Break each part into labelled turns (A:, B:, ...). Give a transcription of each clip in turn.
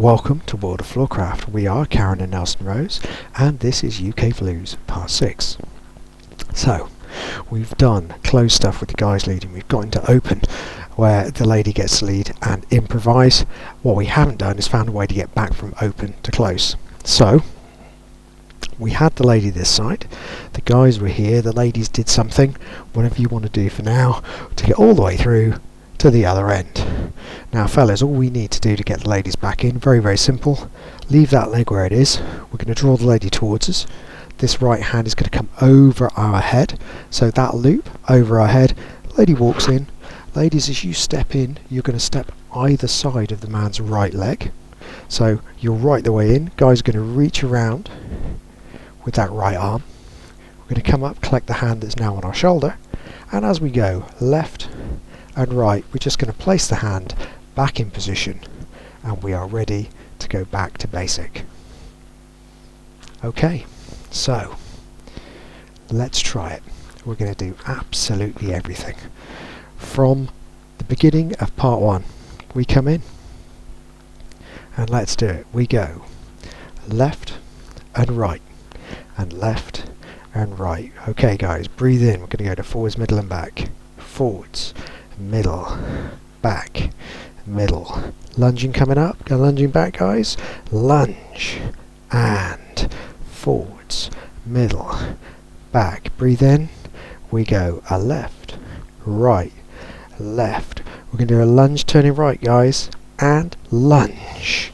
A: Welcome to World of Floorcraft. We are Karen and Nelson Rose, and this is UK Blues Part 6. So, we've done close stuff with the guys leading. We've got into open, where the lady gets to lead and improvise. What we haven't done is found a way to get back from open to close. So, we had the lady this side, the guys were here, the ladies did something, whatever you want to do for now, to get all the way through to the other end. Now fellas, all we need to do to get the ladies back in, very simple. Leave that leg where it is. We're going to draw the lady towards us. This right hand is going to come over our head, so that loop over our head. Lady walks in. Ladies, as you step in, you're going to step either side of the man's right leg, so you're right the way in. Guys are going to reach around with that right arm. We're going to come up, collect the hand that's now on our shoulder, and as we go left and right, we're just going to place the hand back in position, and we are ready to go back to basic. Okay, so let's try it. We're going to do absolutely everything. From the beginning of part 1, we come in, and let's do it. We go left and right, and left and right. Okay guys, breathe in. We're going to go to forwards, middle and back. Forwards, middle, back, middle. Lunging coming up, go lunging back guys. Lunge and forwards, middle, back. Breathe in. We go a left, right, left. We're going to do a lunge turning right guys, and lunge.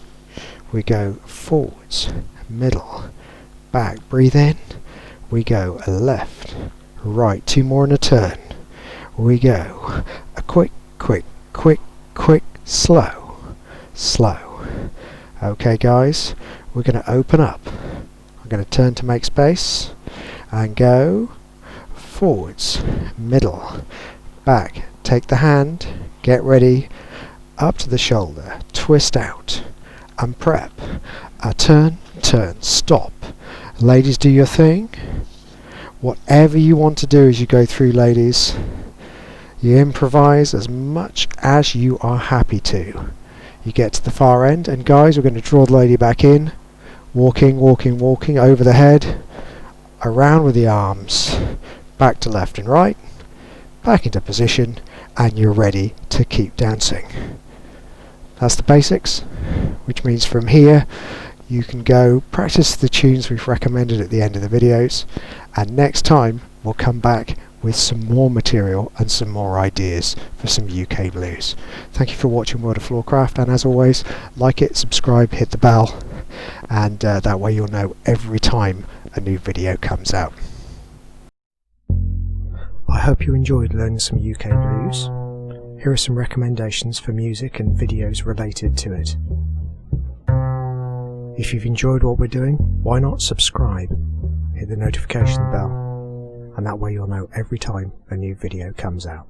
A: We go forwards, middle, back. Breathe in. We go a left, right. 2 more in a turn. We go a quick, slow. Okay guys, we're going to open up. I'm going to turn to make space and go forwards, middle, back. Take the hand, get ready, up to the shoulder, twist out and prep. A turn, stop. Ladies, do your thing. Whatever you want to do as you go through, ladies. You improvise as much as you are happy to. You get to the far end, and guys, we're going to draw the lady back in. Walking over the head, around with the arms, back to left and right, back into position, and you're ready to keep dancing. That's the basics, which means from here you can go practice the tunes we've recommended at the end of the videos, and next time we'll come back with some more material and some more ideas for some UK blues. Thank you for watching World of Floorcraft, and as always, like it, subscribe, hit the bell, and that way you'll know every time a new video comes out. I hope you enjoyed learning some UK blues. Here are some recommendations for music and videos related to it. If you've enjoyed what we're doing, why not subscribe, hit the notification bell, and that way you'll know every time a new video comes out.